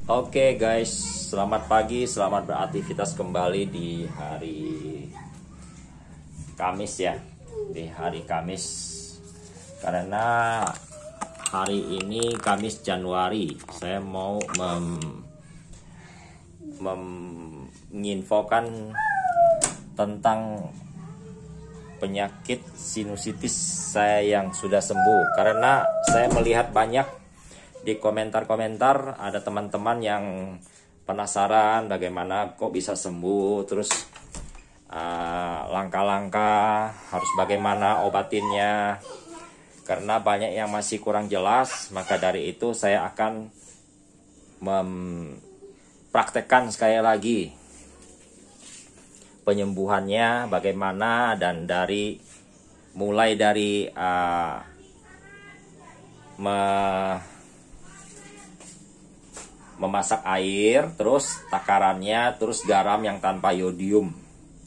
Oke guys, selamat pagi, selamat beraktivitas kembali di hari Kamis ya. Di hari Kamis. Karena hari ini Kamis Januari, saya mau menginfokan tentang penyakit sinusitis saya yang sudah sembuh. Karena saya melihat banyak di komentar-komentar ada teman-teman yang penasaran bagaimana kok bisa sembuh, terus langkah-langkah harus bagaimana obatinnya. Karena banyak yang masih kurang jelas, maka dari itu saya akan mempraktekkan sekali lagi penyembuhannya bagaimana, dan mulai dari memasak air, terus takarannya, terus garam yang tanpa yodium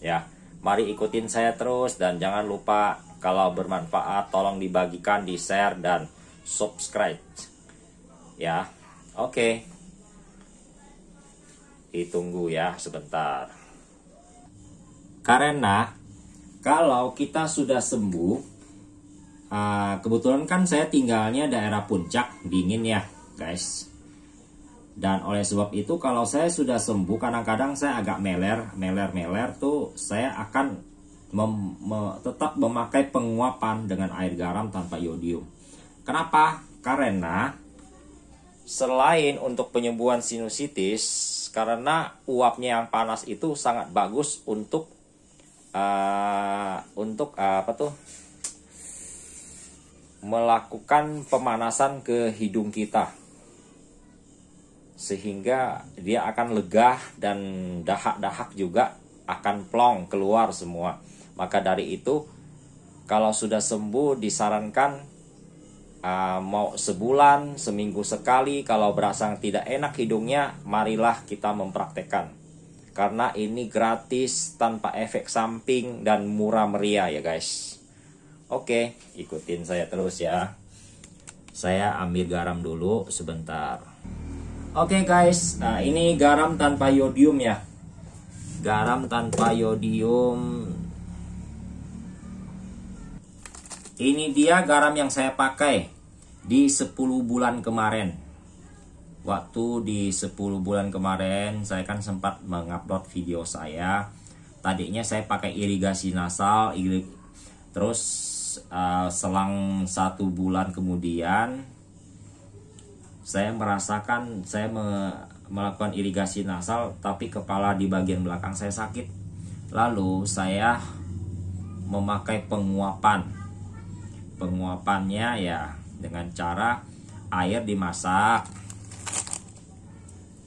ya. Mari ikutin saya terus, dan jangan lupa kalau bermanfaat tolong dibagikan, di share dan subscribe ya. Oke, ditunggu ya sebentar. Karena kalau kita sudah sembuh, kebetulan kan saya tinggalnya daerah puncak, dingin ya guys. Dan oleh sebab itu kalau saya sudah sembuh, kadang-kadang saya agak meler tuh, saya akan tetap memakai penguapan dengan air garam tanpa yodium. Kenapa? Karena selain untuk penyembuhan sinusitis, karena uapnya yang panas itu sangat bagus untuk melakukan pemanasan ke hidung kita, sehingga dia akan lega dan dahak-dahak juga akan plong keluar semua. Maka dari itu kalau sudah sembuh disarankan mau sebulan, seminggu sekali, kalau berasa tidak enak hidungnya, marilah kita mempraktekkan. Karena ini gratis, tanpa efek samping, dan murah meriah ya guys. Oke, ikutin saya terus ya. Saya ambil garam dulu sebentar. Oke guys, nah ini garam tanpa yodium ya. Garam tanpa yodium. Ini dia garam yang saya pakai di 10 bulan kemarin. Waktu di 10 bulan kemarin saya kan sempat mengupload video saya. Tadinya saya pakai irigasi nasal, terus selang 1 bulan kemudian saya merasakan saya melakukan irigasi nasal, tapi kepala di bagian belakang saya sakit. Lalu saya memakai penguapan. Penguapannya ya dengan cara air dimasak.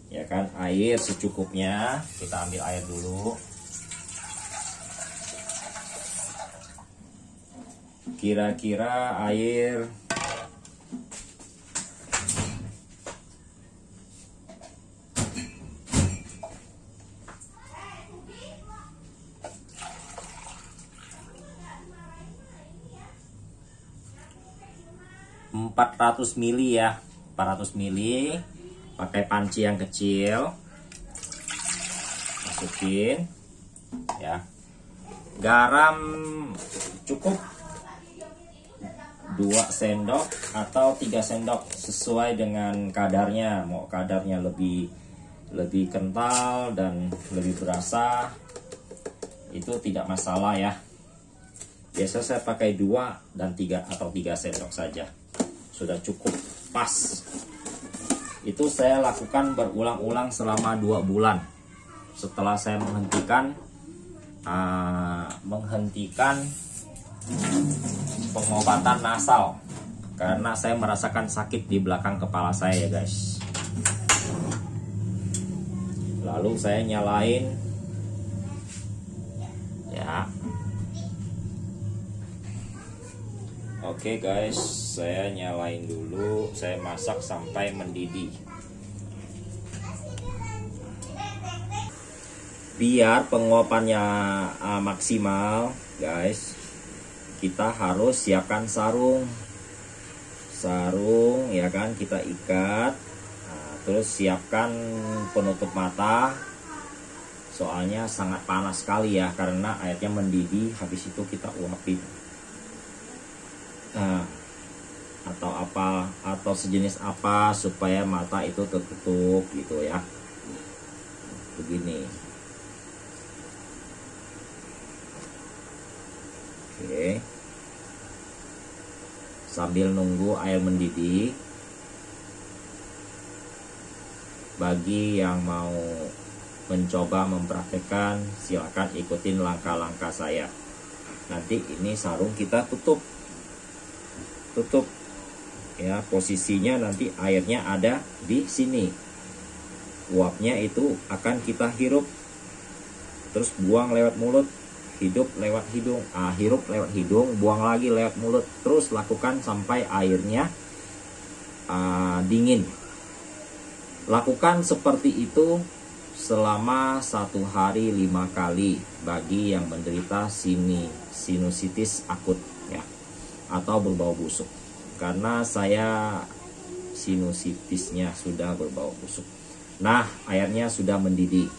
Ya kan, air secukupnya. Kita ambil air dulu. Kira-kira air 400 ml ya, 400 ml. Pakai panci yang kecil, masukin ya. Garam cukup 2 sendok atau 3 sendok sesuai dengan kadarnya. Mau kadarnya lebih kental dan lebih berasa, itu tidak masalah ya. Biasa saya pakai 2 dan 3 atau 3 sendok saja, sudah cukup pas. Itu saya lakukan berulang-ulang selama 2 bulan. Setelah saya menghentikan pengobatan nasal, karena saya merasakan sakit di belakang kepala saya ya guys. Lalu saya nyalain ya. Oke guys, saya nyalain dulu, saya masak sampai mendidih. Biar penguapannya maksimal guys, kita harus siapkan sarung ya kan, kita ikat. Nah, Terus siapkan penutup mata, soalnya sangat panas sekali ya, karena airnya mendidih. Habis itu kita uapin. Nah, atau sejenis apa supaya mata itu tertutup gitu ya. Begini. Oke. Sambil nunggu air mendidih, bagi yang mau mencoba mempraktekkan, silakan ikutin langkah-langkah saya. Nanti ini sarung kita tutup ya, posisinya nanti airnya ada di sini. Uapnya itu akan kita hirup, terus buang lewat mulut, hidup lewat hidung, hirup lewat hidung, buang lagi lewat mulut. Terus lakukan sampai airnya dingin. Lakukan seperti itu selama 1 hari 5 kali bagi yang menderita sinusitis akut ya, atau berbau busuk. Karena saya sinusitisnya sudah berbau busuk. Nah, airnya sudah mendidih.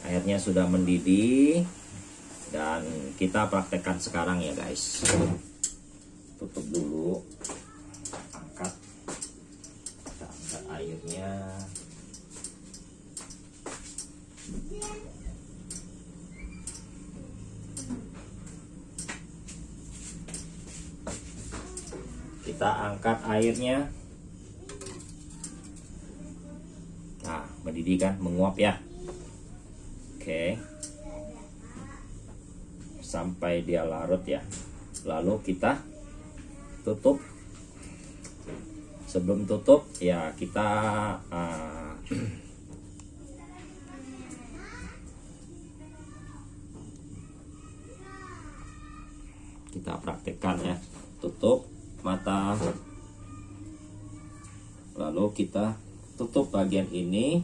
Airnya sudah mendidih dan kita praktekkan sekarang ya guys. Tutup dulu, kita angkat airnya. Kita angkat airnya. Nah, mendidih kan, menguap ya. Oke. Sampai dia larut ya. Lalu kita tutup. Sebelum tutup ya kita kita praktekkan ya. Tutup mata, lalu kita tutup bagian ini.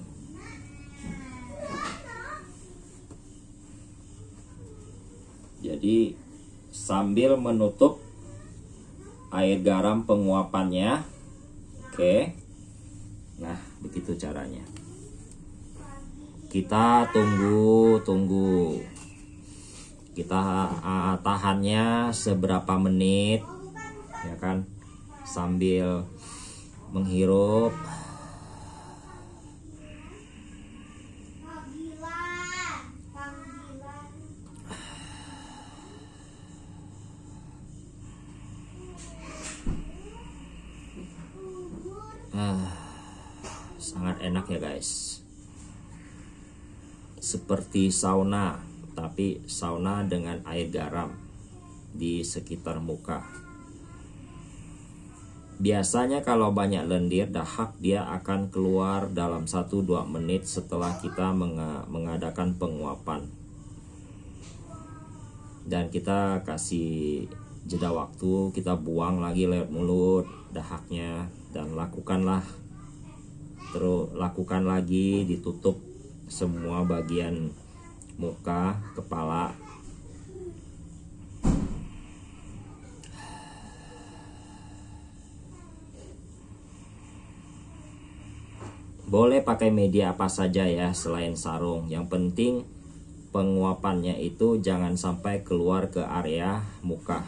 Jadi sambil menutup air garam penguapannya. Oke. Nah, begitu caranya. Kita tunggu. Kita tahannya seberapa menit ya kan, sambil menghirup. Sangat enak ya guys, seperti sauna, tapi sauna dengan air garam di sekitar muka. Biasanya kalau banyak lendir dahak, dia akan keluar dalam 1-2 menit setelah kita mengadakan penguapan. Dan kita kasih jeda waktu, kita buang lagi lewat mulut dahaknya, dan lakukan lagi, ditutup semua bagian muka, kepala. Boleh pakai media apa saja ya selain sarung. Yang penting penguapannya itu jangan sampai keluar ke area muka.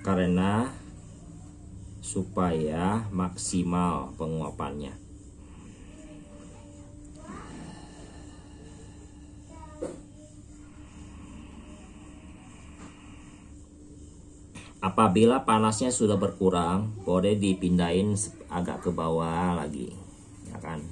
Karena supaya maksimal penguapannya. Apabila panasnya sudah berkurang, boleh dipindahin agak ke bawah lagi, ya kan?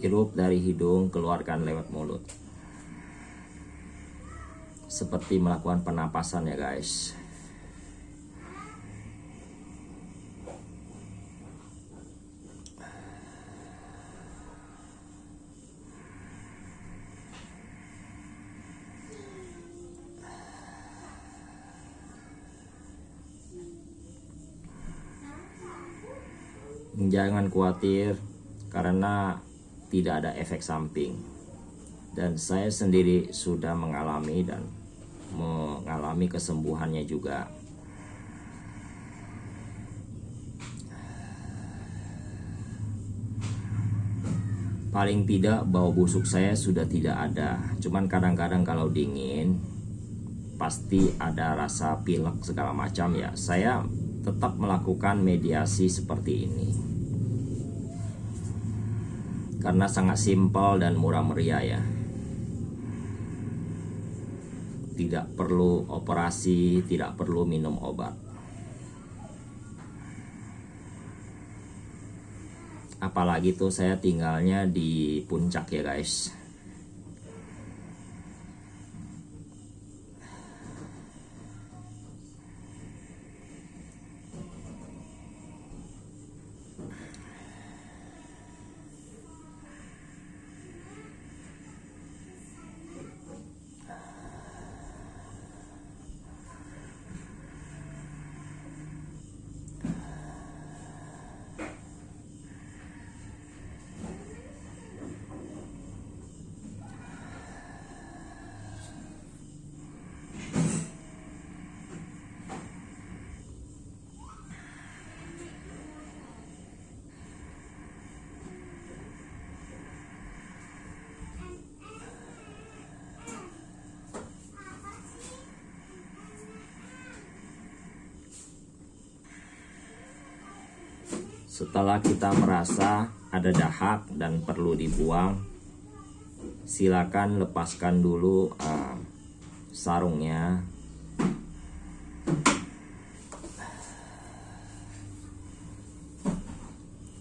Hirup dari hidung, keluarkan lewat mulut. Seperti melakukan pernapasan ya guys. Jangan khawatir karena tidak ada efek samping, dan saya sendiri sudah mengalami kesembuhannya juga. Paling tidak bau busuk saya sudah tidak ada. Cuman kadang-kadang kalau dingin pasti ada rasa pilek segala macam ya. Saya tetap melakukan mediasi seperti ini karena sangat simpel dan murah meriah ya. Tidak perlu operasi, tidak perlu minum obat. Apalagi tuh saya tinggalnya di puncak ya guys. Setelah kita merasa ada dahak dan perlu dibuang, silakan lepaskan dulu sarungnya.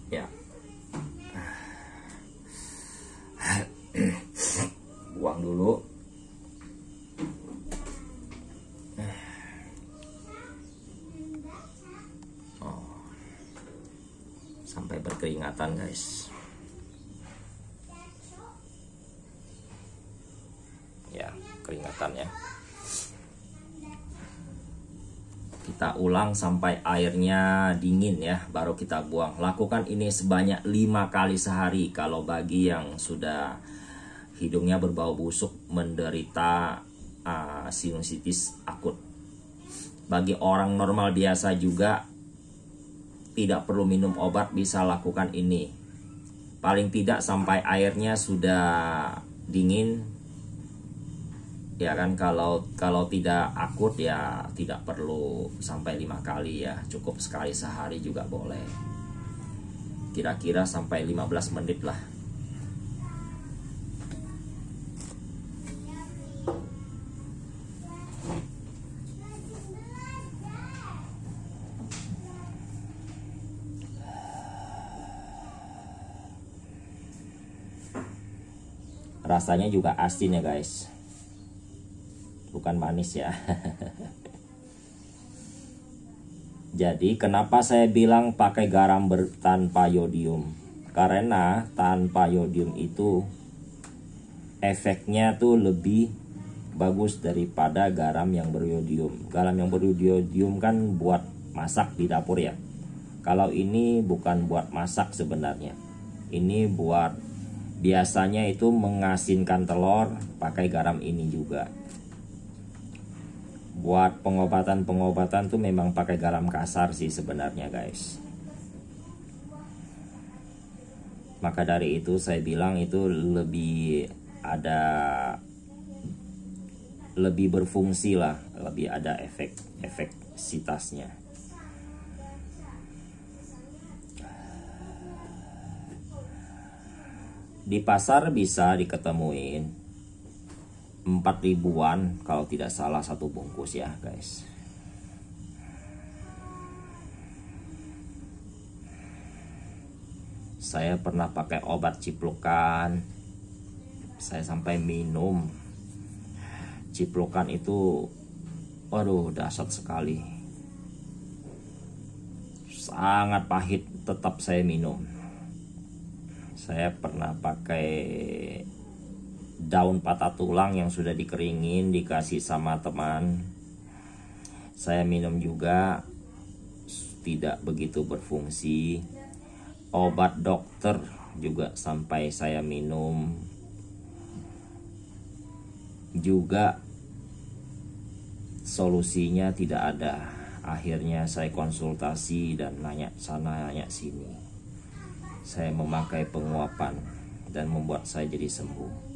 Ya. Buang dulu. Sampai berkeringatan guys. Ya, keringatan ya. Kita ulang sampai airnya dingin ya, baru kita buang. Lakukan ini sebanyak 5 kali sehari. Kalau bagi yang sudah hidungnya berbau busuk, menderita sinusitis akut. Bagi orang normal biasa juga tidak perlu minum obat, bisa lakukan ini. Paling tidak sampai airnya sudah dingin. Ya kan, kalau tidak akut ya tidak perlu sampai 5 kali ya. Cukup sekali sehari juga boleh. Kira-kira sampai 15 menit lah. Rasanya juga asin ya guys, bukan manis ya. Jadi kenapa saya bilang pakai garam tanpa yodium? Karena tanpa yodium itu efeknya tuh lebih bagus daripada garam yang beryodium. Garam yang beryodium kan buat masak di dapur ya. Kalau ini bukan buat masak sebenarnya. Ini buat, biasanya itu mengasinkan telur, pakai garam ini juga. Buat pengobatan tuh memang pakai garam kasar sih sebenarnya guys. Maka dari itu saya bilang itu lebih berfungsi lah, lebih ada efektivitasnya. Di pasar bisa diketemuin 4.000-an kalau tidak salah satu bungkus ya guys. Saya pernah pakai obat ciplukan, saya sampai minum. Ciplukan itu, waduh, dahsyat sekali, sangat pahit, tetap saya minum. Saya pernah pakai daun patah tulang yang sudah dikeringin, dikasih sama teman. Saya minum juga, tidak begitu berfungsi. Obat dokter juga sampai saya minum, juga solusinya tidak ada. Akhirnya saya konsultasi dan nanya sana nanya sini. Saya memakai penguapan dan membuat saya jadi sembuh.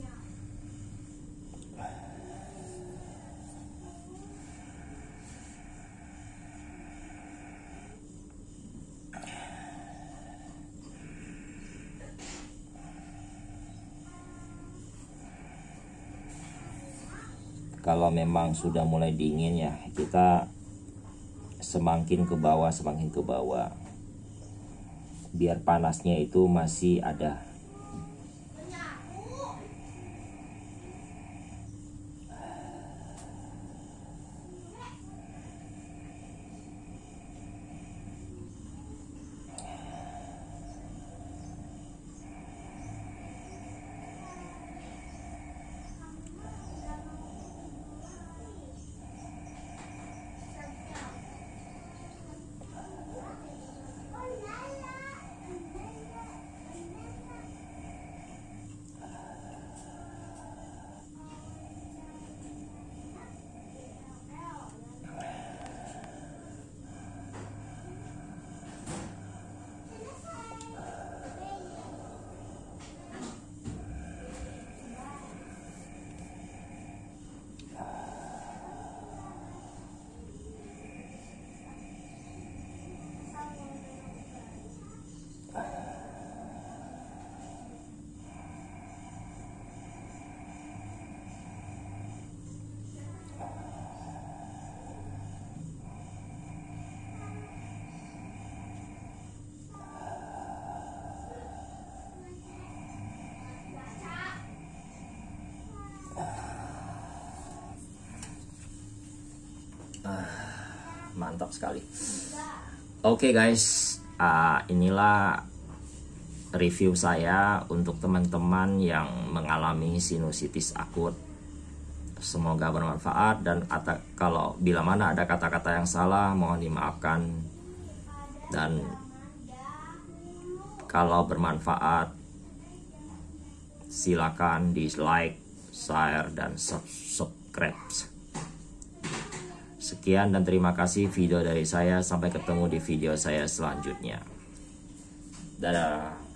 Kalau memang sudah mulai dingin ya, kita semakin ke bawah, biar panasnya itu masih ada. Mantap sekali. Oke guys, inilah review saya untuk teman-teman yang mengalami sinusitis akut. Semoga bermanfaat, dan kalau bila mana ada kata-kata yang salah mohon dimaafkan, dan kalau bermanfaat silakan di like, share, dan subscribe. Sekian dan terima kasih video dari saya. Sampai ketemu di video saya selanjutnya. Dadah.